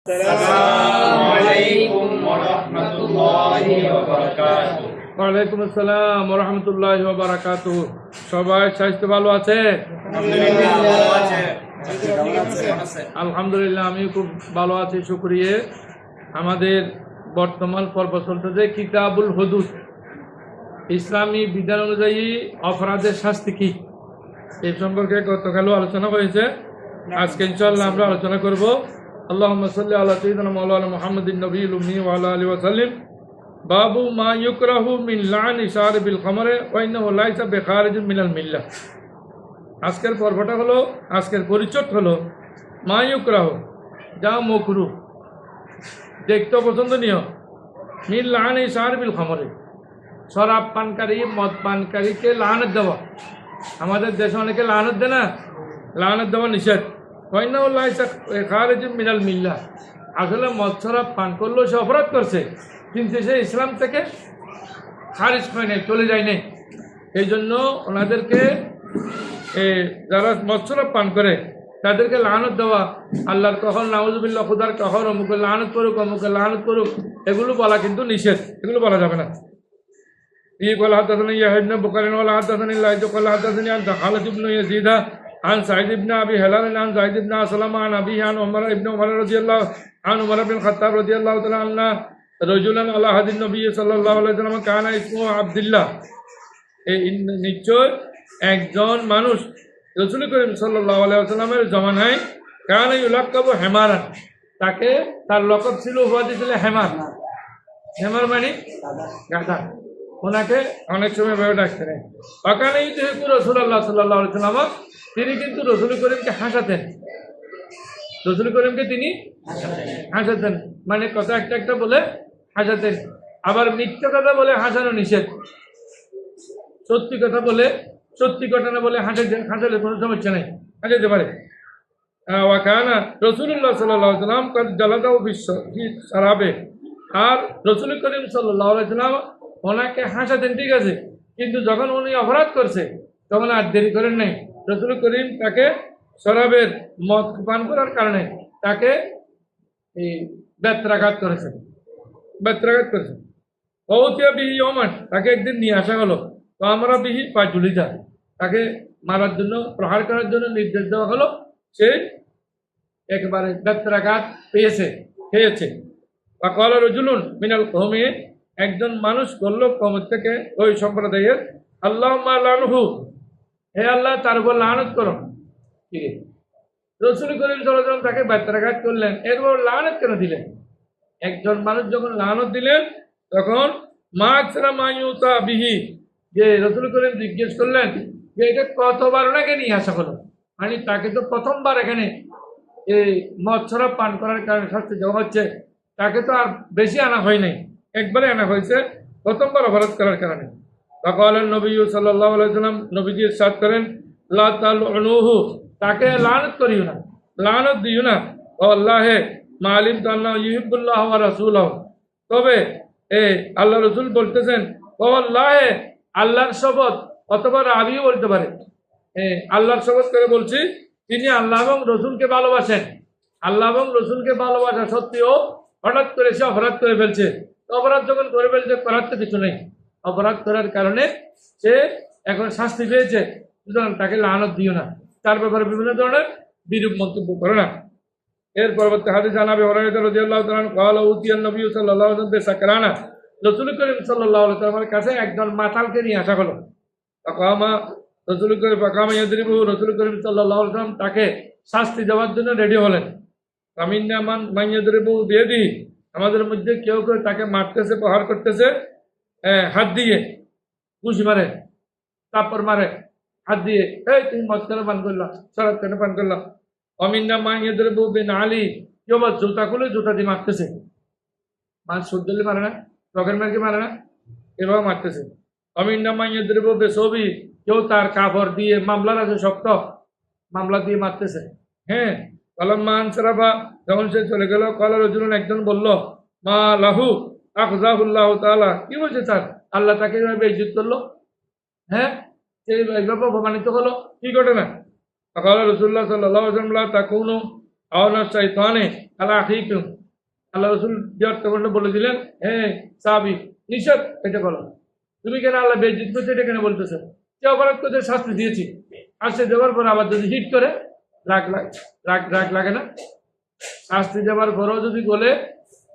আসসালামু আলাইকুম ওয়া রাহমাতুল্লাহি ওয়া বারাকাতুহু। ওয়ালাইকুম আসসালাম ওয়া রাহমাতুল্লাহি ওয়া বারাকাতুহু। সবাই স্বাস্থ্য ভালো আছে? আলহামদুলিল্লাহ ভালো আছে। আলহামদুলিল্লাহ আমি খুব ভালো আছি, শুকরিয়ে। আমাদের বর্তমান পর্ব চলতেছে কিতাবুল হুদুদ, ইসলামী বিধান অনুযায়ী অপরাধের শাস্তি কি, এই সম্পর্কে গতকালও আলোচনা হয়েছে। আজকে ইনশাআল্লাহ আমরা আলোচনা করব। আল্লাহুম্মা সাল্লি আলা সাইয়্যিদিনা মাওলানা মুহাম্মাদিন নবিয়্যিল উম্মি ওয়া আলা আলিহি ওয়া সাল্লিম। বাবু মা ইউকরাহু মিন লানি শারিবিল খামরে ওয়া ইন্নাহু লাইসা বিখারিজিন মিনাল মিল্লাহ। আজকের পর্বটা হলো, আজকের পরিচয় হলো মা ইউকরাহু, যা মাকরুহ, দেখতে পছন্দনীয়, মিন লানি শারিবিল খামরে, শরাব পানকারী, মদ পানকারীকে লানত দেওয়া। আমাদের দেশে অনেকে লানত দেয় না, লানত দেওয়া নিষেধ। ওয়া ইন্নাহু লাইসা বিখারিজিন মিনাল মিল্লাহ, আসলে মদ শরাব পান করলেও সে অপরাধ করছে, কিন্তু সে ইসলাম থেকে খারিজ হয় নাই, চলে যায় নাই। এই জন্য ওনাদেরকে যারা মৎসর পান করে তাদেরকে লানত দেওয়া, আল্লাহর কখন নাউজুবিল্লাহ, খুদার কখন অমুকে লানত করুক, অমুকে লানত করুক, এগুলো বলা কিন্তু নিষেধ, এগুলো বলা যাবে না। قال حدثنا يحيى بن بكير قال حدثني الليث قال حدثني عن خالد بن يزيد عن سعيد بن ابي هلال عن زيد بن اسلم عن ابيه عن عمر بن عمر رضي الله عن عمر بن الخطاب رضي الله تعالى عنه رجلا على عهد النبي صلى الله عليه وسلم كان اسمه عبد الله। এই নিশ্চয় একজন মানুষ রাসূল করিম সাল্লাল্লাহু আলাইহি ওয়াসাল্লামের জামানায় কানা ইউলাক্কাবু হেমারান, তাকে তার লকব ছিল, উপাধি ছিল হেমার। হেমার মানে গাধা, ওনাকে অনেক সময় ভেবে ডাকতেন। ওখানেই যেহেতু রাসূলুল্লাহ সাল্লাল্লাহু আলাইহি ওয়াসাল্লাম, তিনি কিন্তু রাসূল করিমকে হাসাতেন, রাসূল করিমকে তিনি হাসাতেন, মানে কথা একটা একটা বলে হাসাতেন। আবার মিথ্যা কথা বলে হাসানো নিষেধ, সত্যি কথা বলে, সত্যি ঘটনা বলে হাসালে কোনো সমস্যা নেই, হাসাতে পারে। ওয়াকানা রাসূলুল্লাহ সাল্লাল্লাহু আলাইহি ওয়াসাল্লাম কাদ জালাদাহু ফি শারাবে, আর রাসূল করিম সাল্লাল্লাহু আলাইহি ওয়াসাল্লাম ওনাকে হাসাতেন, ঠিক আছে, কিন্তু যখন উনি অপরাধ করছে তখন আর দেরি করেন নাই। রাসূল করিম তাকে শরাবের মদ পান করার কারণে তাকে এই বেত্রাঘাত করেছেন, বেত্রাঘাত করেছেন। অউতিয়া বিহি ইয়মান, তাকে একদিন নিয়ে আসা হলো। তো আমরা বিহি পাজুলি যায়, তাকে মারার জন্য, প্রহার করার জন্য নির্দেশ দেওয়া হলো। সে একেবারে বেত্রাঘাত খেয়েছে। বা কলা রজুলুন মিনাল কওমি, একজন মানুষ বলল কওম থেকে, ওই সম্প্রদায়ের, আল্লাহুম্মা লানহু, হে আল্লাহ তার উপর লানত করো। ঠিক আছে, রাসূল করিম সাল্লাল্লাহু আলাইহি ওয়াসাল্লাম তাকে বেত্রাঘাত করলেন, এরপর লানত কেন দিলেন? একজন মানুষ যখন লানত দিলেন তখন মা আকসারা মা ইউতা বিহি, যে রাসূল করিম জিজ্ঞেস করলেন যে এটা কতবার ওনাকে নিয়ে আসা হলো, মানে তাকে তো প্রথমবার এখানে এই মদ শরাব পান করার কারণে শাস্তি দেওয়া হচ্ছে, তাকে তো আর বেশি আনা হয় নাই, একবারে আনা হয়েছে প্রথমবার অপরাধ করার কারণে। ফাকাল নবী সাল্লাল্লাহু আলাইহি ওয়াসাল্লাম, নবীজি ইরশাদ করেন, লা তালউনুহু, তাকে লানত করিও না, লানত দিও না। আল্লাহে মালিম তাআলা ইউহিব্বুল্লাহ ওয়া রাসূলুহু, তবে আল্লাহ রসুল বলতেছেন, ও আল্লাহে, আল্লাহর শপথ, অথবা রাবিও বলতে পারে, আল্লাহর শপথ করে বলছি, তিনি আল্লাহ এবং রসুলকে ভালোবাসেন। আল্লাহ এবং রসুলকে ভালোবাসা সত্ত্বেও হঠাৎ করে সে অপরাধ করে ফেলছে। অপরাধ যখন করে ফেলছে, করার তো কিছু নেই, অপরাধ করার কারণে সে এখন শাস্তি পেয়েছে, সুতরাং তাকে লানত দিও না, তার ব্যাপারে বিভিন্ন ধরনের বিরূপ মন্তব্য করো না। এর পরবর্তী হাদিস জানাবে হুরায়রা রাদিয়াল্লাহু তাআলা ক্বালা উতিয়ান নবী সাল্লাল্লাহু আলাইহি ওয়াসাল্লাম বিসাকরানা, রাসূল করিম সাল্লাল্লাহু আলাইহি ওয়াসাল্লামের কাছে একজন মাতালকে নিয়ে আসা হলো। ফাকামা রাসূল করিম ফাকামা ইয়াদরিবু, রাসূল করিম সাল্লাল্লাহু আলাইহি ওয়াসাল্লাম তাকে শাস্তি দেওয়ার জন্য রেডি হলেন। কামিন্না মান ইয়াদরিবু বিয়াদি, আমাদের মধ্যে কেউ কেউ তাকে মারতেছে, প্রহার করতেছে হাত দিয়ে, ঘুষি মারে, তারপর মারে হাত দিয়ে, এই তুমি মদ কেন পান করলা, শরাব কেন পান করলা। অমিন্না মাইয়াদের বউ বেন আলী, কেউ বা জুতা খুলে জুতা দিয়ে মারতেছে, মানুষ শুদ্ধলি মারে না, টকের মারকে মারে না, এভাবে মারতেছে। অমিন্না মাইয়াদের বউ বেসবি, কেউ তার কাপড় দিয়ে, মামলার আছে শক্ত, মামলা দিয়ে মারতেছে। হ্যাঁ, কলম্মা আনসারাফা, যখন সে চলে গেল, কলা রজুলুন, একজন বলল, মা লাহু আখযাহুল্লাহু তাআলা, কি বলছে তার, আল্লাহ তাকে এইভাবে ইজ্জত করলো, হ্যাঁ, এইভাবে অপমানিত হলো, কি ঘটনা? فقال رسول الله صلى الله عليه وسلم لا تكونوا عون الشيطان আলা আখিকুম, আল্লাহ রসুল বিরক্তকণ্ড বলে দিলেন, হ্যাঁ সাহাবী নিষেধ এটা বলো, তুমি কেন আল্লাহ বেইজ্জত করছো এটা কেন বলতেছো? যে অপরাধ করতে শাস্তি দিয়েছি, শাস্তি দেওয়ার পর আবার যদি হিট করে রাগ রাগ লাগে না? শাস্তি দেওয়ার পরও যদি বলে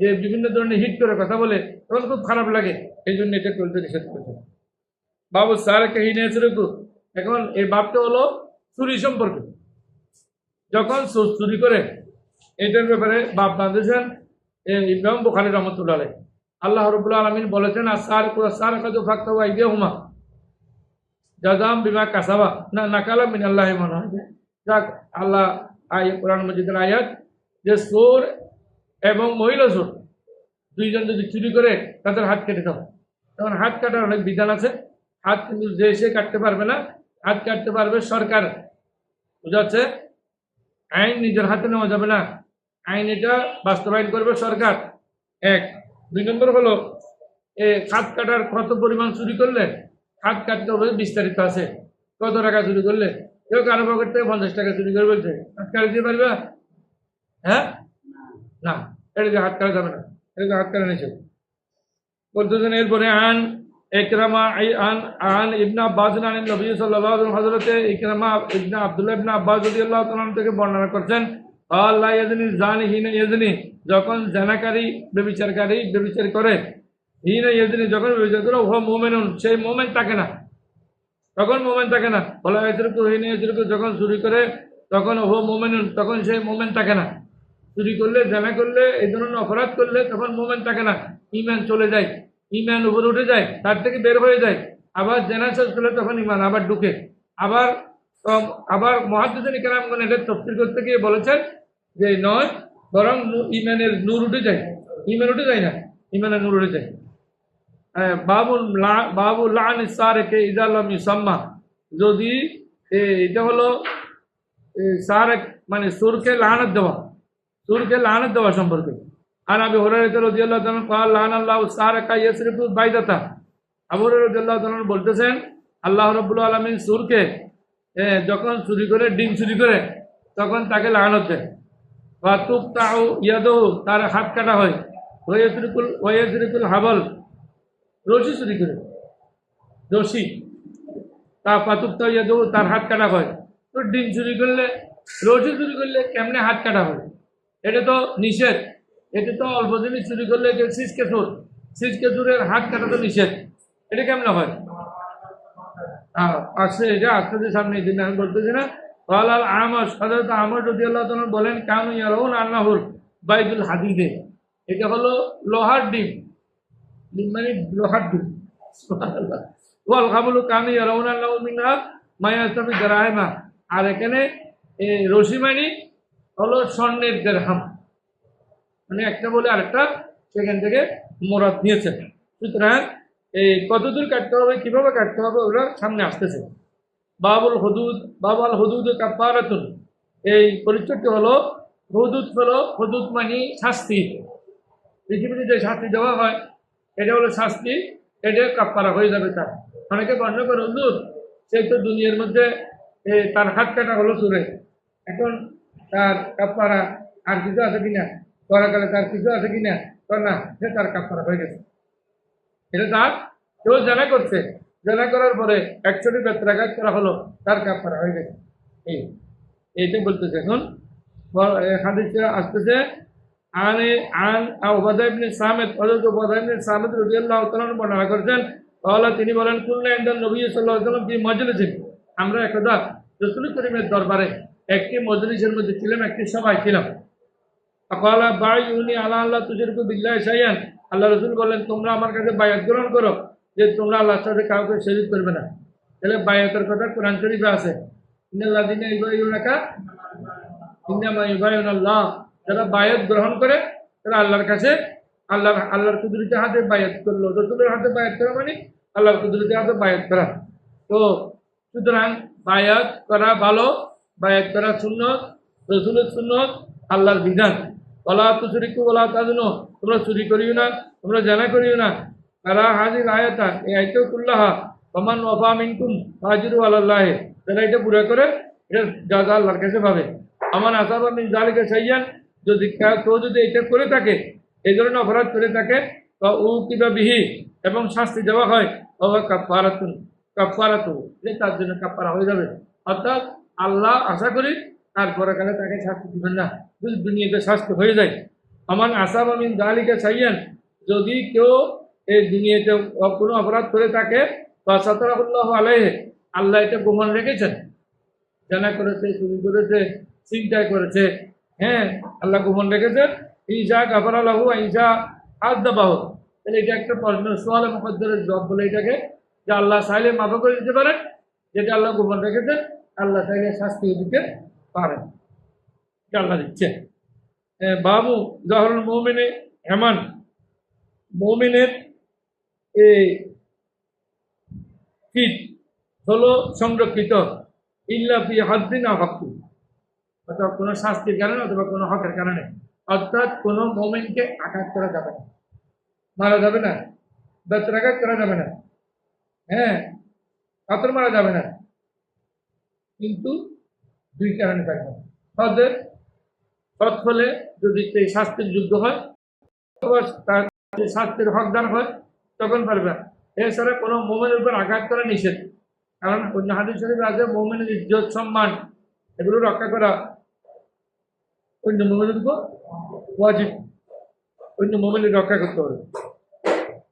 যে বিভিন্ন ধরনের হিট করে কথা বলে, তখন খুব খারাপ লাগে। এই জন্য এটা করতে নিষেধ করেছে। বাবু স্যার কাহিনী রুকু। এখন এই বাপটা হলো চুরি সম্পর্কে। যখন চুরি করে, এটার ব্যাপারে বাপ বাঁধেছেন ইমাম বুখারী রহমাতুল্লাহ আলাইহি। আল্লাহ রাব্বুল আলামিন বলেছেন, আসার কুসার কাদু ফাক্তা ওয়াইদিহুমা জাযাম বিমা কাসাবা না নাকালা মিনাল্লাহি মানা। যাক, আল্লাহ কোরআন মাজিদের আয়াত যে চোর এবং মহিলা চোর দুইজন যদি চুরি করে তাদের হাত কেটে দাও। তখন হাত কাটার অনেক বিধান আছে। হাত কিন্তু যে সে কাটতে পারবে না, হাত কাটতে পারবে সরকার। বুঝাচ্ছে, আইন নিজের হাতে নেওয়া যাবে না, আইন এটা বাস্তবায়ন করবে সরকার। এক। 2 নম্বর হলো হাত কাটার কত পরিমাণ চুরি করলে হাত কাটতে হবে বিস্তারিত আছে। কত টাকা চুরি করলে, কেউ কারো পকেট থেকে 50 টাকা চুরি করে বলছে, হাত কাটে দিতে পারবে? হ্যাঁ, না, এটা দিয়ে হাত কাটা যাবে না, এটা হাত কাটা নিষেধ বলতেছেন। এরপরে আন ইকরামা আন ইবনে আব্বাস আন নবী সাল্লাল্লাহু আলাইহি ওয়াসাল্লাম, হযরত ইকরামা ইবনে আব্দুল্লাহ ইবনে আব্বাস রাদিয়াল্লাহু তাআলা থেকে বর্ণনা করছেন, আল্লাহ ইয়াজনি জানি হিনা ইয়াজনি, যখন জানাকারী ব্যভিচারকারী ব্যভিচার করে, হিনা ইয়াজনি যখন ব্যভিচার করে, ও মুমিনুন, সেই মুমিন থাকে না, তখন মুমিন থাকে না। বলা হয়েছিল হিনা ইয়াজনি, যখন চুরি করে তখন ও মুমিনুন, তখন সেই মুমিন থাকে না। চুরি করলে, জানা করলে, এই ধরনের অপরাধ করলে তখন মুমিন থাকে না, ঈমান চলে যায়, ঈমান উপরে উঠে যায়, তার থেকে বের হয়ে যায়। আবার জানা শেষ করলে তখন ঈমান আবার ঢুকে। আবার মুহাদ্দিসিন কেরামগণ এটা তাফসীর করতে গিয়ে বলেছেন যে নয়, বরং ঈমানের নূর উঠে যায়, ঈমান উঠে যায় না, ঈমানের নূর উঠে যায়। বাবু লান সারেকে ইযা লাম ইউসাম্মা, যদি এটা হলো সারেক মানে সুরকে লানত দেওয়া, সুরকে লানত দেওয়া সম্পর্কে। আর আবু হুরায়রা রাদিয়াল্লাহু তাআলা قال লান আল্লাহু সারাকা ইয়াসরিফু বাইদাতা, আবু হুরায়রা রাদিয়াল্লাহু তাআলা বলতেছেন, আল্লাহ রাব্বুল আলামিন সুরকে যখন চুরি করে, ডিম চুরি করে, তখন তাকে লানত দেয়। ওয়া তুকতাউ ইয়াদুহু, তার হাত কাটা হয়। ওয়াইয়াসরিকুল হাবল, রশি চুরি করে, রশি, তা ফাতুকতাউ ইয়াদুহু, তার হাত কাটা হয়। তো ডিম চুরি করলে, রশি চুরি করলে কেমনে হাত কাটা হয়? এটা তো নিষেধ। এটা তো অল্প জিনিস চুরি করলে এটা সিজকে চোর, সিজকে চোরের হাত কাটা তো নিষেধ। এটা কেমনে হয়? আসছে, এটা আসতে সামনে এই দিন আমি বলতেছি না। আল আমাস, হযরত আমর রাদিয়াল্লাহু তাআলা বলেন, কানু ইয়ারাউন আন্নাহুল বাইদুল হাদিদে, এটা হলো লোহার ডিম, ডিম মানে লোহার ডিম। সুবহানাল্লাহ। ওয়াল খাবলু কানু ইয়ারাউন আন্নাহু মিনহা মা ইয়াস্তাফি দারাহিমা, আর এখানে রশি মানে হলো স্বর্ণের দিরহাম, মানে একটা বলে আরেকটা সেখান থেকে মোরাদ নিয়েছে। সুতরাং এই কতদূর কাটতে হবে, কিভাবে কাটতে হবে, ওরা সামনে আসতেছে। বাবুল হুদুদ, বাবাল হুদুদ কাফারাতুন, এই পরিচয়টি হলো হুদুদ, হলো হুদুদ মানে শাস্তি। পৃথিবীতে যে শাস্তি দেওয়া হয় এটা হলো শাস্তি, এটা কাফারা হয়ে যাবে তার। অনেকে বর্ণনা করে, হুদুদ সেই তো দুনিয়ার মধ্যে তার হাত কাটা হলো চুরে, এখন তার কাফারা আর কিছু আছে কিনা, পরকালে তার কিছু আছে কিনা, তো না, সে তার কাফারা হয়ে গেছে। এটা তার, কেউ জানা করছে, জানা করার পরে 100টি বেত্রাঘাত করা হলো, তার কাফারা হয়ে গেছে। এইটা বলতেছে। এখন হাদিসে আসতেছে, উবাদা ইবনে সামিত, হযরত উবাদা ইবনে সামিত রাদিয়াল্লাহু তাআলা বর্ণনা করেছেন, তিনি বলেন, কুল্লা ইনদান নবী সাল্লাল্লাহু আলাইহি ওয়াসাল্লাম ফি মাজলিসিন, আমরা একদা রাসূল করিমের দরবারে একটি মজলিসের মধ্যে ছিলাম, একটি সভায় ছিলাম। আকালা বাইউনি আলা আল্লাহ তুশরিকু বিল্লাহি শাইআন, আল্লাহ রাসূল বললেন, তোমরা আমার কাছে বায়াত গ্রহণ করো যে তোমরা আল্লাহর সাথে কাউকে শরীক করবে না। তাহলে বায়াতের কথা কোরআন শরীফে আছে, ইন্নাল্লাযিনা ইউবাইউনাকা ইন্নামা ইউবাইউনাল্লাহ, যারা বায়াত গ্রহণ করে তারা আল্লাহর কাছে, আল্লাহর কুদরতি হাতে বায়াত করলো। রাসূলের হাতে বায়াত করা মানে আল্লাহর কুদরতি হাতে বায়াত করা। তো সুতরাং বায়াত করা ভালো, বায়াত করা সুন্নত, রাসূলের সুন্নত, আল্লাহর বিধান। ওয়ালা তুশরিকু ওয়ালা তাজনু, তোমরা চুরি করিও না, তোমরা জানা করিও না। আলা হাযিল আয়াতা, এই আয়াত কুল্লাহা ফামান ওয়াফা মিনকুম ফাজরু আলাল্লাহ, যারা এটা পুরো করে এটা যা আল্লাহর কাছে পাবে। আমান আসাবা মিন যালিকা শাইয়ান, যদি কেউ যদি এটা করে থাকে, এই ধরনের অপরাধ করে থাকে, তো উ কিবা বিহি এবং শাস্তি দেওয়া হয়, ও কাফারাতু, যে তার জন্য কাফারা হয়ে যাবে। অর্থাৎ আল্লাহ আশা করি তারপরে কালে তাকে শাস্তি দিবেন না, যদি দুনিয়াতে শাস্তি হয়ে যায়। আমার আসাব আমিন দালিকে চাইয়েন, যদি কেউ এই দুনিয়াতে কোনো অপরাধ করে থাকে, বা সাতারাহুল্লাহ আলাইহি, আল্লাহ এটা গোপন রেখেছেন, জানা করেছে, চুরি করেছে, চিন্তায় করেছে, হ্যাঁ আল্লাহ গোপন রেখেছেন। ইজা গাফার আল্লাহু ইজা আদাবাহ, তাহলে এটা একটা প্রশ্ন, সোয়ালে মুকদ্দরের জবাব বলে এটাকে, যে আল্লাহ চাইলে মাফ করে দিতে পারেন, যেটা আল্লাহ গোপন রেখেছেন আল্লাহ চাইলে শাস্তিও দিতে পারেন, এটা আল্লাহ দিচ্ছে। বাবু জহরুল মৌমিনে হেমান, মৌমিনের এই ফিট হলো সংরক্ষিত, ইল্লা ফি হাদ্দিন আও হাক্কু, অথবা কোনো শাস্তির কারণে অথবা কোনো হকের কারণে। অর্থাৎ কোনো মোমেনকে আঘাত করা যাবে না, মারা যাবে না, বেত্রাঘাত করা যাবে না, হ্যাঁ পাথর মারা যাবে না, কিন্তু দুই কারণে থাকবে। তাদের সৎ হলে যদি সেই শাস্তির যোগ্য হয়, অথবা তার শাস্তির হকদার হয়, তখন পারবে। এছাড়া কোনো মোমেনের উপর আঘাত করা নিষেধ, কারণ অন্য হাদিস শরীফে আছে মোমেনের ইজ্জত সম্মান এগুলো রক্ষা করা অন্য মোমেনের উপর ওয়াজিব, অন্য মোমেনের রক্ষা করতে হবে।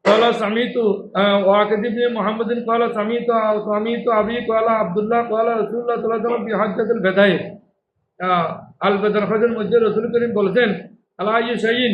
قال سمعت واقد بن محمد قال سمعت ابي قال عبد الله قال رسول الله صلى الله عليه وسلم في حجة الوداع আল বেদর হজের মধ্যে রাসূল করিম বলেছেন, আলা ইউশাইন